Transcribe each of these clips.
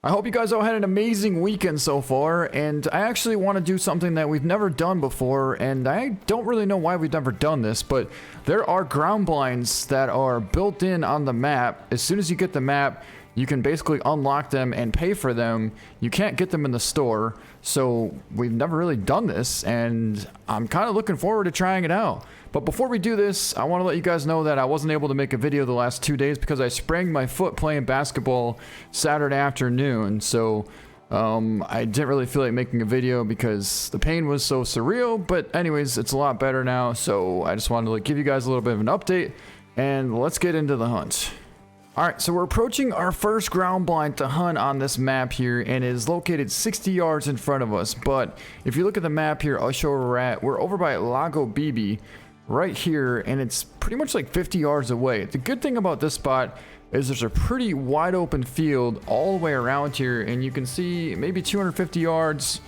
I hope you guys all had an amazing weekend so far, and I actually want to do something that we've never done before, and I don't really know why we've never done this, but there are ground blinds that are built in on the map. As soon as you get the map, you can basically unlock them and pay for them. You can't get them in the store, so we've never really done this, and I'm kind of looking forward to trying it out. But before we do this, I want to let you guys know that I wasn't able to make a video the last 2 days because I sprained my foot playing basketball Saturday afternoon. So I didn't really feel like making a video because the pain was so surreal. But anyways, it's a lot better now. So I just wanted to give you guys a little bit of an update, and let's get into the hunt. Alright, so we're approaching our first ground blind to hunt on this map here, and it is located 60 yards in front of us. But if you look at the map here, I'll show where we're at. We're over by Lago Bibi right here, and it's pretty much like 50 yards away. The good thing about this spot is there's a pretty wide open field all the way around here, and you can see maybe 250 yards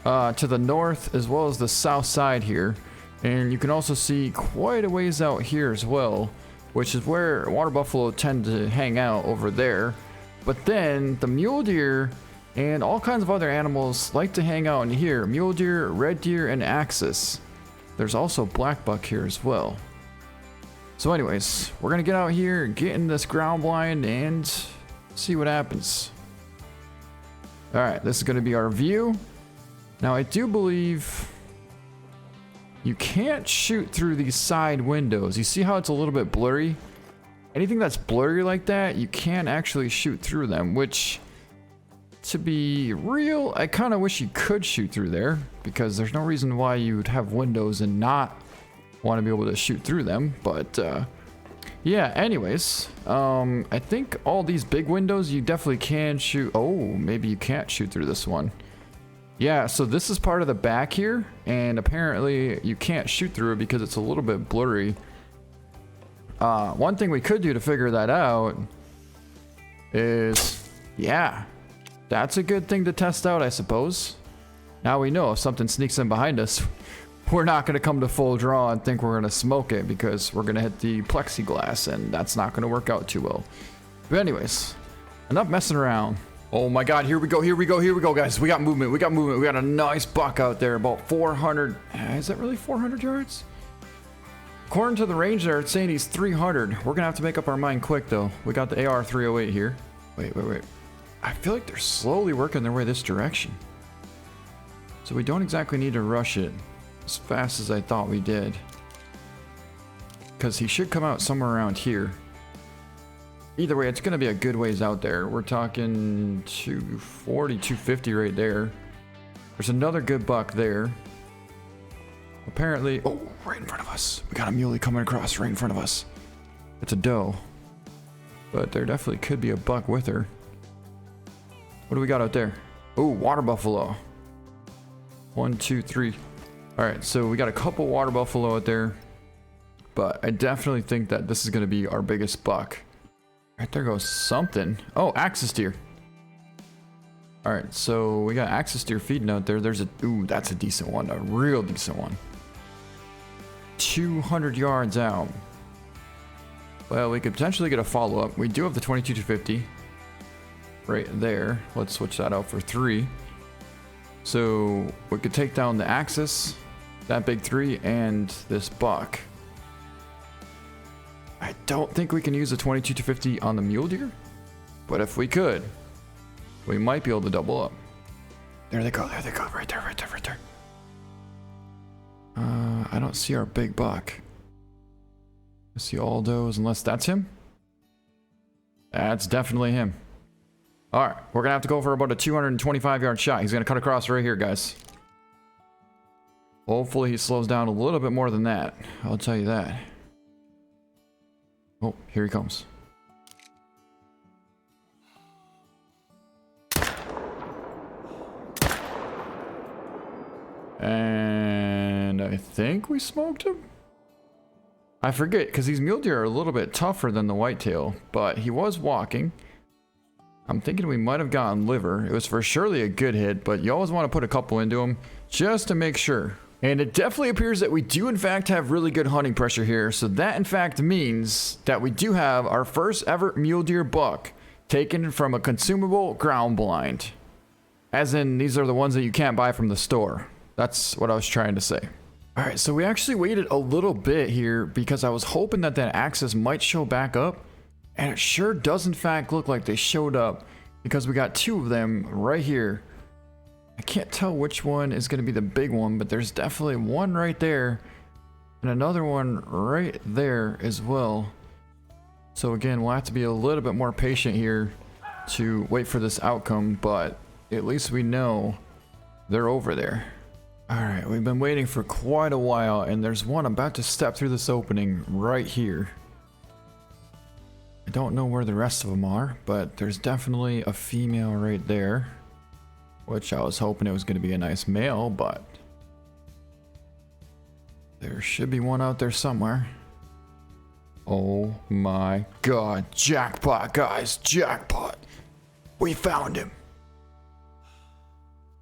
to the north as well as the south side here. And you can also see quite a ways out here as well, which is where water buffalo tend to hang out over there. But then the mule deer and all kinds of other animals like to hang out in here. Mule deer, red deer, and axis. There's also black buck here as well. So anyways, we're gonna get out here, get in this ground blind, and see what happens. Alright, this is gonna be our view. Now I do believe you can't shoot through these side windows. You see how it's a little bit blurry? Anything that's blurry like that, you can't actually shoot through them, which, to be real, I kind of wish you could shoot through there, because there's no reason why you would have windows and not want to be able to shoot through them. But yeah, anyways, I think all these big windows you definitely can shoot. Oh, maybe you can't shoot through this one. Yeah, so this is part of the back here, and apparently you can't shoot through it because it's a little bit blurry. One thing we could do to figure that out is, yeah, that's a good thing to test out, I suppose. Now we know if something sneaks in behind us, we're not going to come to full draw and think we're going to smoke it, because we're going to hit the plexiglass, and that's not going to work out too well. But anyways, enough messing around. Oh my god, here we go, here we go, here we go, guys. We got movement, we got movement. We got a nice buck out there, about 400. Is that really 400 yards? According to the range there, it's saying he's 300. We're going to have to make up our mind quick, though. We got the AR-308 here. Wait. I feel like they're slowly working their way this direction. So we don't exactly need to rush it as fast as I thought we did, because he should come out somewhere around here. Either way, it's going to be a good ways out there. We're talking 240, 250 right there. There's another good buck there. Apparently, oh, right in front of us. We got a muley coming across right in front of us. It's a doe, but there definitely could be a buck with her. What do we got out there? Oh, water buffalo. 1, 2, 3. All right, so we got a couple water buffalo out there, but I definitely think that this is going to be our biggest buck. Right there goes something. Oh, axis deer. All right, so we got axis deer feeding out there. There's a, ooh, that's a decent one, a real decent one. 200 yards out. Well, we could potentially get a follow-up. We do have the 22-250 right there. Let's switch that out for 3. So we could take down the axis, that big 3, and this buck. I don't think we can use a 22-250 on the mule deer, but if we could, we might be able to double up. There they go, right there. I don't see our big buck. I see all those, unless that's him. That's definitely him. All right, we're gonna have to go for about a 225-yard shot. He's gonna cut across right here, guys. Hopefully he slows down a little bit more than that. I'll tell you that. Oh, here he comes. And I think we smoked him? I forget, because these mule deer are a little bit tougher than the whitetail, but he was walking. I'm thinking we might have gotten liver. It was for surely a good hit, but you always want to put a couple into him just to make sure. And it definitely appears that we do in fact have really good hunting pressure here. So that in fact means that we do have our first ever mule deer buck taken from a consumable ground blind. As in, these are the ones that you can't buy from the store. That's what I was trying to say. All right, so we actually waited a little bit here because I was hoping that that Axis might show back up. And it sure does in fact look like they showed up because we got two of them right here. I can't tell which one is going to be the big one, but there's definitely one right there and another one right there as well. So again, we'll have to be a little bit more patient here to wait for this outcome, but at least we know they're over there. All right, we've been waiting for quite a while, and there's one about to step through this opening right here. I don't know where the rest of them are, but there's definitely a female right there, which I was hoping it was going to be a nice male, but there should be one out there somewhere. Oh my god, jackpot, guys, jackpot. We found him.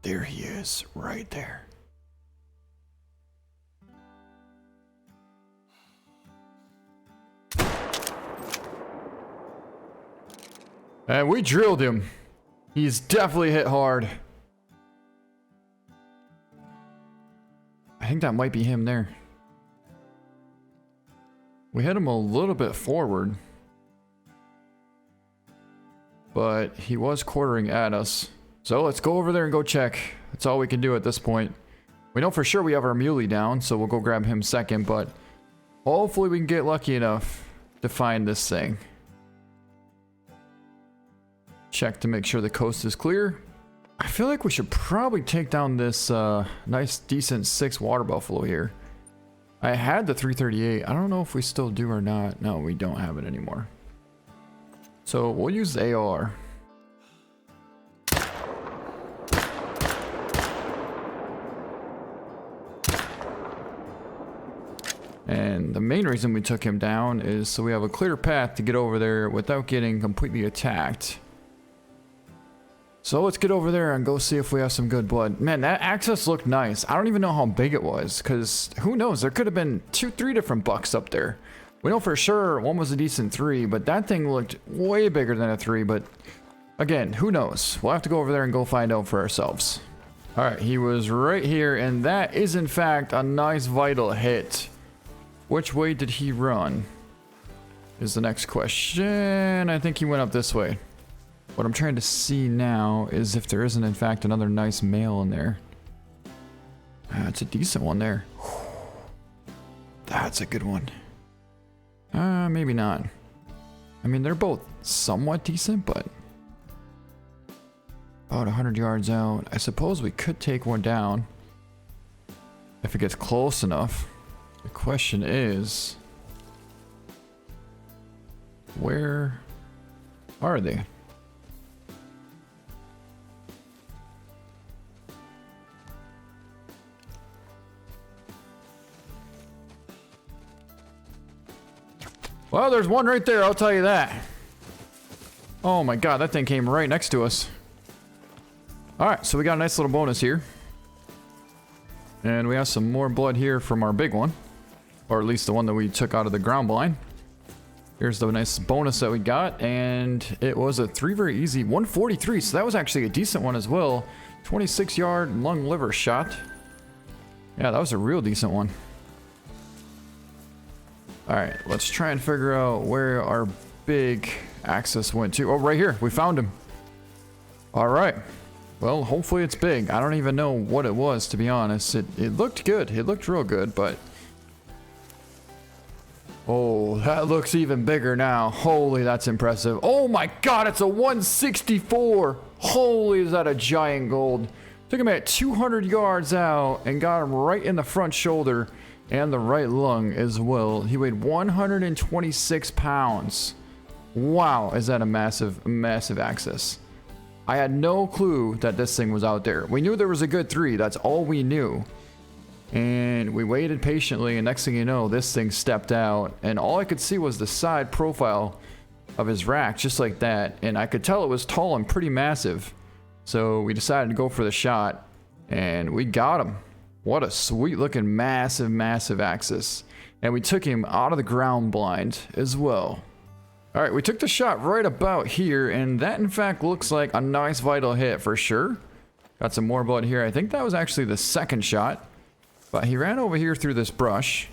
There he is, right there. And we drilled him. He's definitely hit hard. I think that might be him there. We hit him a little bit forward, but he was quartering at us. So let's go over there and go check. That's all we can do at this point. We know for sure we have our muley down, so we'll go grab him second, but hopefully we can get lucky enough to find this thing. Check to make sure the coast is clear. I feel like we should probably take down this nice decent 6 water buffalo here. I had the 338. I don't know if we still do or not. No, we don't have it anymore. So we'll use the AR. And the main reason we took him down is so we have a clear path to get over there without getting completely attacked. So let's get over there and go see if we have some good blood. Man, that Axis looked nice. I don't even know how big it was, because who knows? There could have been 2-3 different bucks up there. We know for sure one was a decent 3, but that thing looked way bigger than a 3. But again, who knows? We'll have to go over there and go find out for ourselves. All right, he was right here, and that is in fact a nice vital hit. Which way did he run? Is the next question. I think he went up this way. What I'm trying to see now is if there isn't in fact another nice male in there. It's a decent one there. That's a good one. Maybe not. I mean, they're both somewhat decent, but about 100 yards out. I suppose we could take one down if it gets close enough. The question is, where are they? Well, there's one right there, I'll tell you that. Oh my god, that thing came right next to us. Alright, so we got a nice little bonus here. And we have some more blood here from our big one. Or at least the one that we took out of the ground blind. Here's the nice bonus that we got. And it was a 3 very easy 143. So that was actually a decent one as well. 26 yard lung liver shot. Yeah, that was a real decent one. Alright, let's try and figure out where our big Axis went to. Oh, right here. We found him. Alright. Well, hopefully it's big. I don't even know what it was, to be honest. It looked good. It looked real good, but... Oh, that looks even bigger now. Holy, that's impressive. Oh my god, it's a 164! Holy, is that a giant gold. Took him at 200 yards out and got him right in the front shoulder. And the right lung as well. He weighed 126 pounds. Wow, is that a massive, massive Axis. I had no clue that this thing was out there. We knew there was a good 3. That's all we knew. And we waited patiently, and next thing you know, this thing stepped out. And all I could see was the side profile of his rack, just like that. And I could tell it was tall and pretty massive. So we decided to go for the shot. And we got him. What a sweet looking massive, massive Axis. And we took him out of the ground blind as well. All right, we took the shot right about here, and that in fact looks like a nice vital hit for sure. Got some more blood here. I think that was actually the second shot, but he ran over here through this brush,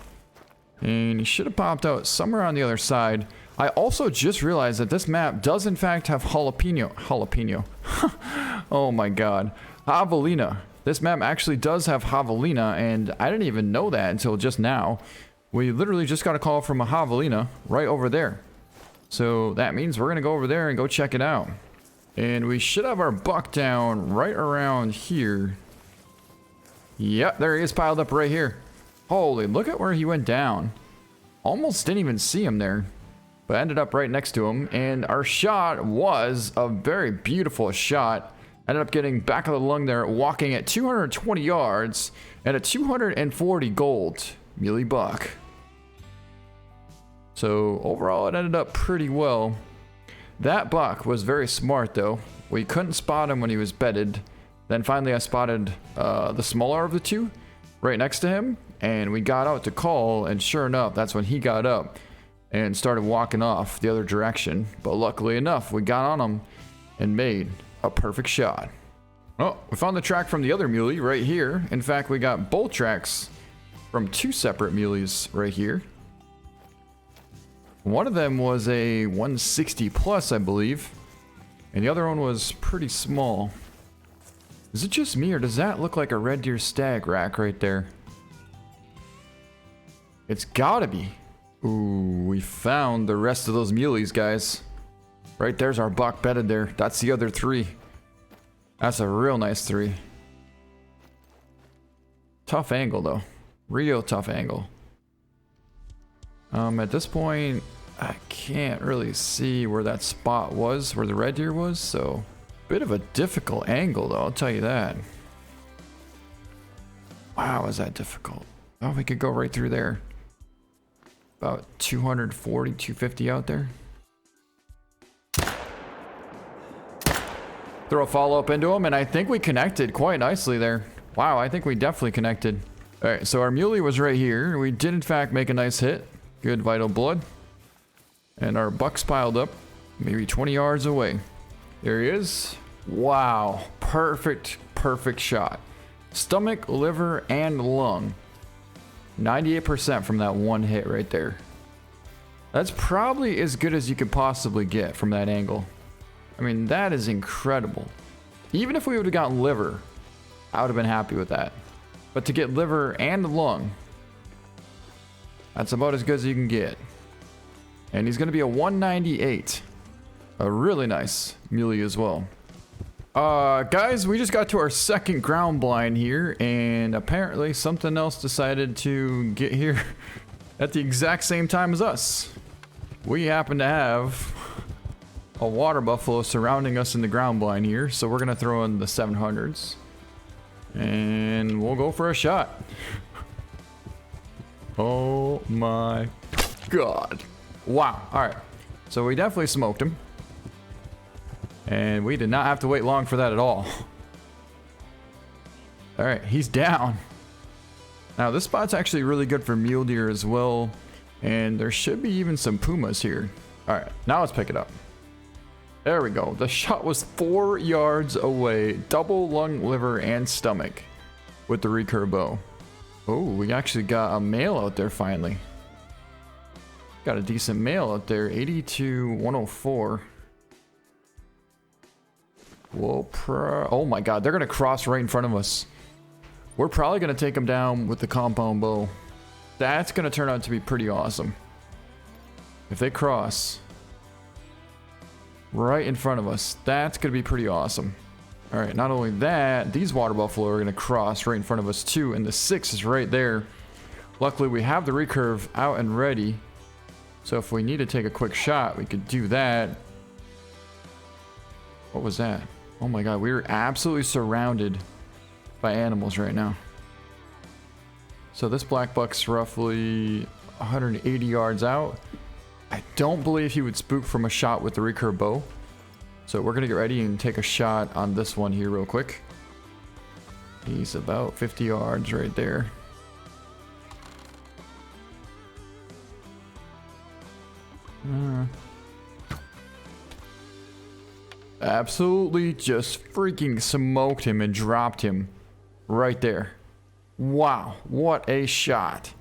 and he should have popped out somewhere on the other side. I also just realized that this map does in fact have jalapeno. Oh my god. Javelina. This map actually does have javelina, and I didn't even know that until just now. We literally just got a call from a javelina right over there. So that means we're gonna go over there and go check it out. And we should have our buck down right around here. Yep, there he is, piled up right here. Holy, look at where he went down. Almost didn't even see him there, but ended up right next to him. And our shot was a very beautiful shot. Ended up getting back of the lung there, walking at 220 yards and a 240 gold melee buck. So overall, it ended up pretty well. That buck was very smart though. We couldn't spot him when he was bedded. Then finally I spotted the smaller of the two right next to him, and we got out to call, and sure enough, that's when he got up and started walking off the other direction. But luckily enough, we got on him and made a perfect shot. Oh, we found the track from the other muley right here. In fact, we got both tracks from two separate muleys right here. One of them was a 160 plus, I believe, and the other one was pretty small. Is it just me, or does that look like a red deer stag rack right there? It's gotta be. Ooh, we found the rest of those muleys, guys. Right there's our buck bedded there. That's the other three. That's a real nice three. Tough angle though. Real tough angle. At this point, I can't really see where that spot was, where the red deer was, so bit of a difficult angle though, I'll tell you that. Wow, is that difficult? Oh, we could go right through there. About 240, 250 out there. Throw a follow-up into him, and I think we connected quite nicely there. Wow, I think we definitely connected. All right, so our muley was right here. We did in fact make a nice hit. Good vital blood. And our buck's piled up maybe 20 yards away. There he is. Wow, perfect shot. Stomach, liver, and lung. 98% from that one hit right there. That's probably as good as you could possibly get from that angle. I mean, that is incredible. Even if we would have gotten liver, I would have been happy with that. But to get liver and lung, that's about as good as you can get. And he's going to be a 198. A really nice muley as well. Guys, we just got to our second ground blind here, and apparently something else decided to get here at the exact same time as us. We happen to have a water buffalo surrounding us in the ground blind here, so we're gonna throw in the 700s and we'll go for a shot. Oh my god. Wow. All right, so we definitely smoked him, and we did not have to wait long for that at all. All right, he's down. Now this spot's actually really good for mule deer as well, and there should be even some pumas here. All right, now let's pick it up. There we go. The shot was 4 yards away. Double lung, liver, and stomach with the recurve bow. Oh, we actually got a male out there finally. Got a decent male out there. 80 to 104. Whoa, oh my god, they're gonna cross right in front of us. We're probably gonna take them down with the compound bow. That's gonna turn out to be pretty awesome. If they cross right in front of us, that's gonna be pretty awesome. All right, not only that, these water buffalo are gonna cross right in front of us too, and the 6 is right there. Luckily, we have the recurve out and ready, so if we need to take a quick shot, we could do that. What was that? Oh my god, we are absolutely surrounded by animals right now. So this black buck's roughly 180 yards out. I don't believe he would spook from a shot with the recurve bow. So we're gonna get ready and take a shot on this one here real quick. He's about 50 yards right there. Absolutely just freaking smoked him and dropped him right there. Wow, what a shot.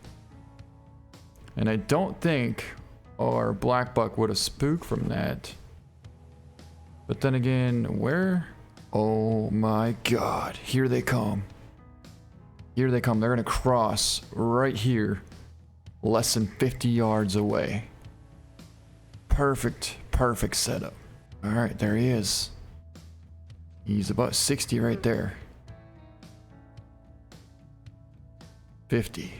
And I don't think our black buck would have spooked from that. But then again, where? Oh my god, here they come. Here they come. They're gonna cross right here, less than 50 yards away. Perfect, perfect setup. All right, there he is. He's about 60 right there. 50.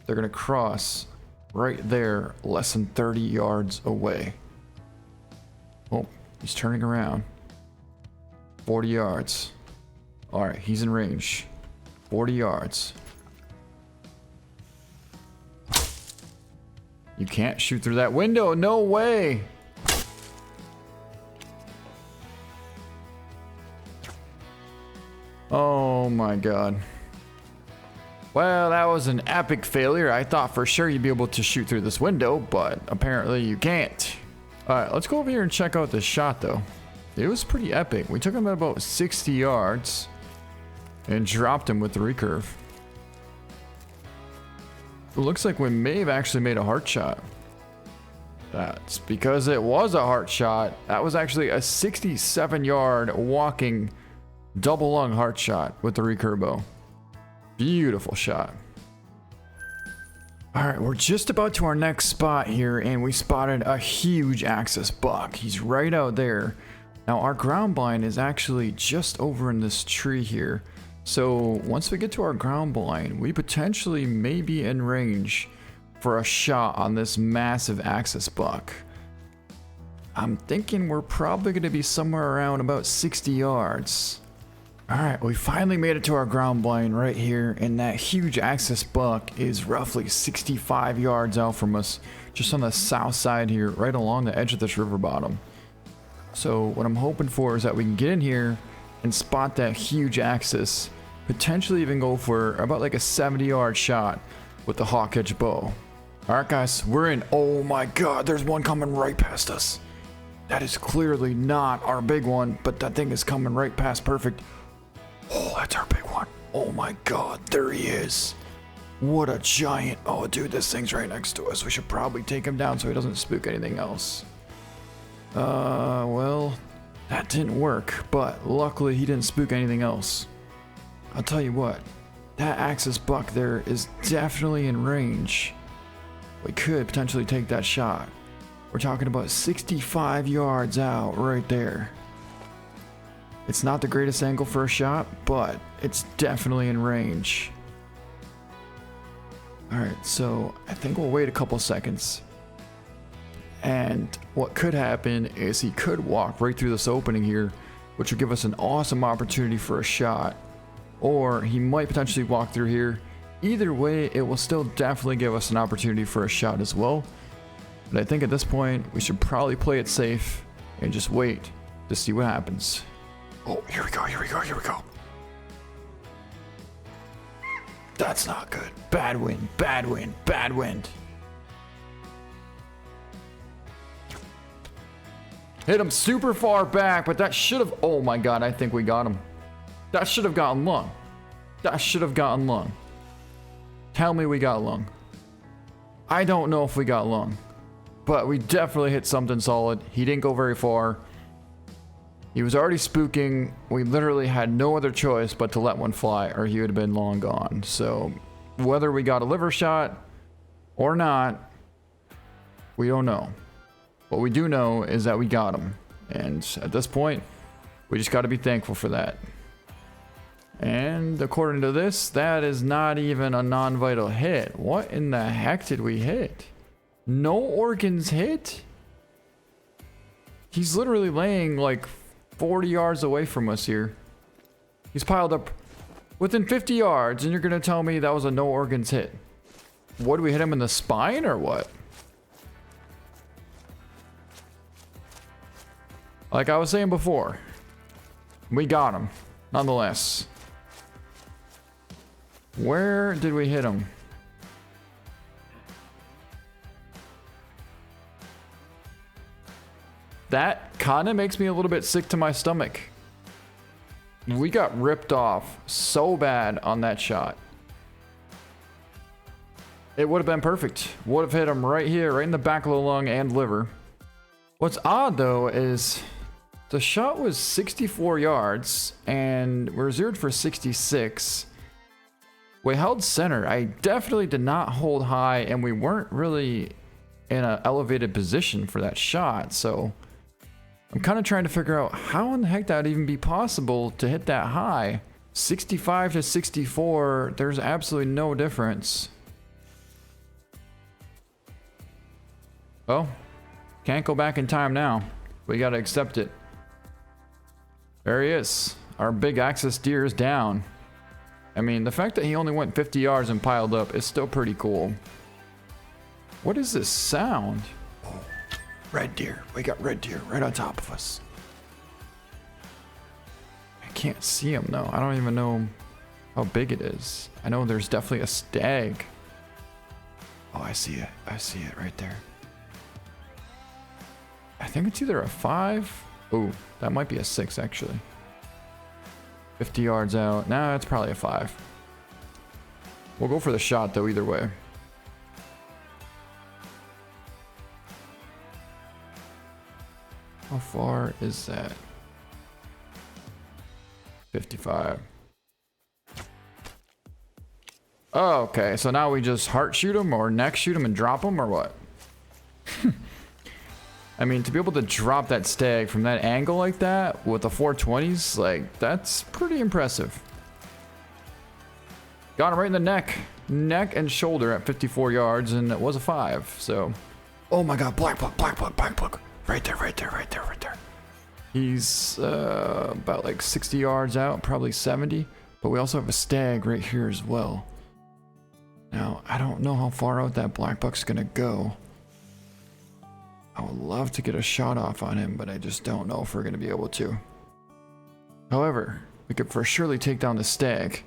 They're gonna cross right there, less than 30 yards away. Oh, he's turning around. 40 yards. All right, he's in range. 40 yards. You can't shoot through that window. No way. Oh my god. Well, that was an epic failure. I thought for sure you'd be able to shoot through this window, but apparently you can't. All right, let's go over here and check out this shot though. It was pretty epic. We took him at about 60 yards and dropped him with the recurve. It looks like we may have actually made a heart shot. That's because it was a heart shot. That was actually a 67-yard walking double lung heart shot with the recurve bow. Beautiful shot. All right, we're just about to our next spot here, and we spotted a huge Axis buck. He's right out there. Now our ground blind is actually just over in this tree here. So once we get to our ground blind, we potentially may be in range for a shot on this massive Axis buck. I'm thinking we're probably going to be somewhere around about 60 yards. All right, we finally made it to our ground blind right here, and that huge Axis buck is roughly 65 yards out from us, just on the south side here, right along the edge of this river bottom. So what I'm hoping for is that we can get in here and spot that huge Axis, potentially even go for about like a 70-yard shot with the hawk edge bow. All right, guys, we're in. Oh my god, there's one coming right past us. That is clearly not our big one, but that thing is coming right past. Perfect. Oh, that's our big one. Oh my god, there he is. What a giant. Oh, dude, this thing's right next to us. We should probably take him down so he doesn't spook anything else. Well, that didn't work, but luckily he didn't spook anything else. I'll tell you what, that Axis buck there is definitely in range. We could potentially take that shot. We're talking about 65 yards out right there. It's not the greatest angle for a shot, but it's definitely in range. All right, so I think we'll wait a couple seconds. And what could happen is he could walk right through this opening here, which would give us an awesome opportunity for a shot. Or he might potentially walk through here. Either way, it will still definitely give us an opportunity for a shot as well. But I think at this point, we should probably play it safe and just wait to see what happens. Oh, here we go, here we go, here we go. That's not good. Bad wind, bad wind, bad wind. Hit him super far back, but that should have... Oh my god, I think we got him. That should have gotten lung. That should have gotten lung. Tell me we got lung. I don't know if we got lung, but we definitely hit something solid. He didn't go very far. He was already spooking. We literally had no other choice but to let one fly, or he would have been long gone. So whether we got a liver shot or not, we don't know. What we do know is that we got him. And at this point, we just got to be thankful for that. And according to this, that is not even a non-vital hit. What in the heck did we hit? No organs hit? He's literally laying like 40 yards away from us here. He's piled up within 50 yards, and you're gonna tell me that was a no organs hit? What, did we hit him in the spine or what? Like I was saying before, we got him, nonetheless. Where did we hit him? that kind of makes me a little bit sick to my stomach. We got ripped off so bad on that shot. It would have been perfect. Would have hit him right here, right in the back of the lung and liver. What's odd though is the shot was 64 yards and we're zeroed for 66. We held center. I definitely did not hold high and we weren't really in an elevated position for that shot. So I'm kind of trying to figure out how in the heck that would even be possible to hit that high. 65 to 64, there's absolutely no difference. Well, can't go back in time now. We gotta accept it. There he is. Our big axis deer is down. I mean, the fact that he only went 50 yards and piled up is still pretty cool. What is this sound? Oh, red deer. We got red deer right on top of us. I can't see him though. I don't even know how big it is. I know there's definitely a stag. Oh, I see it. I see it right there. I think it's either a 5. Oh, that might be a 6 actually. 50 yards out. Nah, it's probably a 5. We'll go for the shot though, either way. How far is that? 55. Oh, okay. So now we just heart shoot him or neck shoot him and drop him or what? I mean, to be able to drop that stag from that angle like that with the 420s, like, that's pretty impressive. Got him right in the neck and shoulder at 54 yards, and it was a 5, so. Oh my god, black buck. Right there. He's about like 60 yards out, probably 70, but we also have a stag right here as well. Now, I don't know how far out that black buck's gonna go. I would love to get a shot off on him, but I just don't know if we're going to be able to. However, we could for surely take down the stag.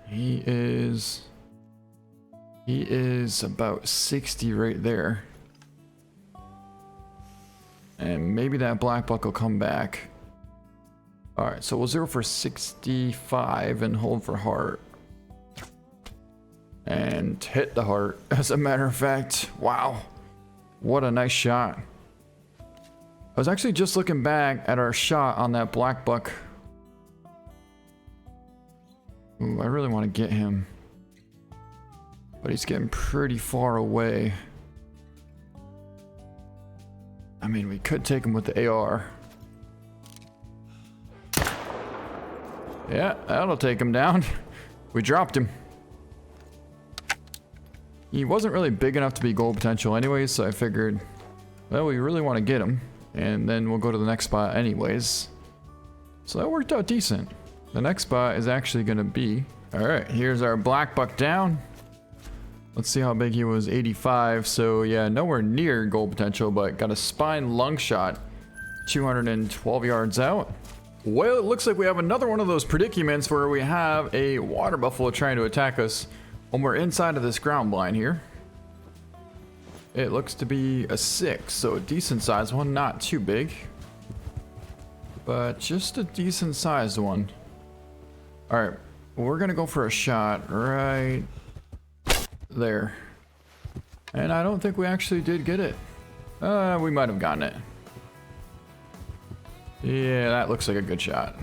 He is about 60 right there. And maybe that black buck will come back. Alright, so we'll zero for 65 and hold for heart. And hit the heart, as a matter of fact. Wow, what a nice shot. I was actually just looking back at our shot on that black buck. Ooh, I really want to get him, but he's getting pretty far away. I mean, we could take him with the AR. Yeah, that'll take him down. We dropped him. He wasn't really big enough to be gold potential anyways, so I figured, well, we really want to get him, and then we'll go to the next spot anyways. So that worked out decent. The next spot is actually going to be, alright, here's our black buck down. Let's see how big he was, 85, so yeah, nowhere near gold potential, but got a spine lung shot, 212 yards out. Well, it looks like we have another one of those predicaments where we have a water buffalo trying to attack us when we're inside of this ground blind here. It looks to be a 6, so a decent sized one, not too big, but just a decent sized one. Alright, we're gonna go for a shot right there. And I don't think we actually did get it. We might have gotten it. Yeah, that looks like a good shot.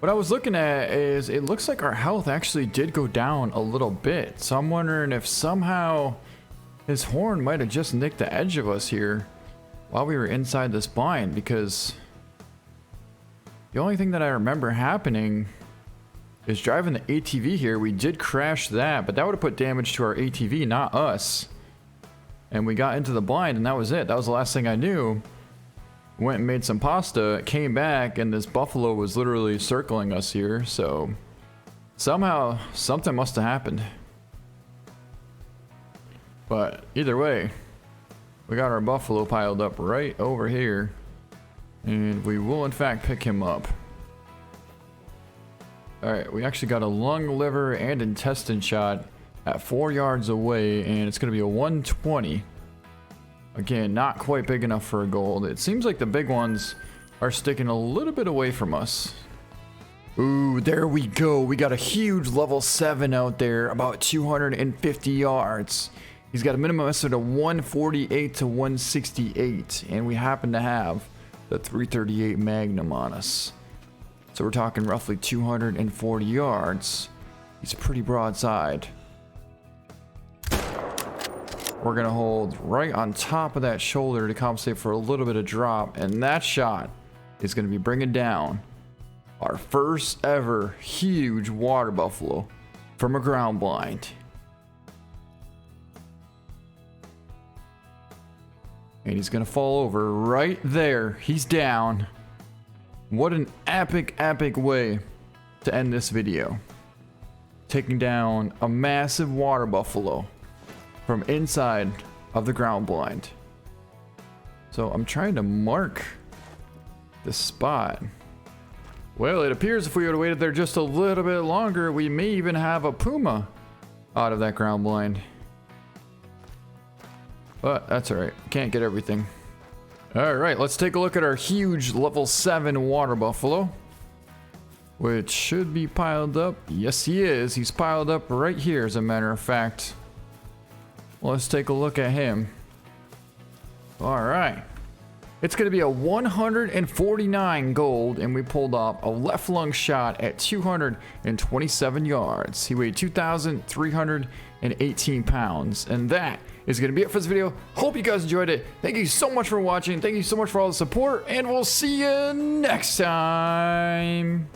What I was looking at is it looks like our health actually did go down a little bit. So I'm wondering if somehow his horn might have just nicked the edge of us here while we were inside this blind, because the only thing that I remember happening is driving the ATV here. We did crash that, but that would have put damage to our ATV, not us. And we got into the blind and that was it. That was the last thing I knew. Went and made some pasta, came back, and this buffalo was literally circling us here, so somehow something must have happened. But either way, we got our buffalo piled up right over here, and we will in fact pick him up. Alright, we actually got a lung, liver, and intestine shot at 4 yards away, and it's going to be a 120. Again, not quite big enough for a gold. It seems like the big ones are sticking a little bit away from us. Ooh, there we go. We got a huge level 7 out there, about 250 yards. He's got a minimum estimate of 148 to 168, and we happen to have the 338 Magnum on us. So we're talking roughly 240 yards. He's pretty broadside. We're gonna hold right on top of that shoulder to compensate for a little bit of drop, and that shot is gonna be bringing down our first ever huge water buffalo from a ground blind. And he's gonna fall over right there. He's down. What an epic way to end this video. Taking down a massive water buffalo from inside of the ground blind. So I'm trying to mark the spot. Well, it appears if we would have waited there just a little bit longer, we may even have a puma out of that ground blind. But that's alright. Can't get everything. Alright, let's take a look at our huge level 7 water buffalo, which should be piled up. Yes, he is. He's piled up right here, as a matter of fact. Let's take a look at him. Alright. It's going to be a 149 gold, and we pulled off a left lung shot at 227 yards. He weighed 2,318 pounds, and that is going to be it for this video. Hope you guys enjoyed it. Thank you so much for watching. Thank you so much for all the support, and we'll see you next time.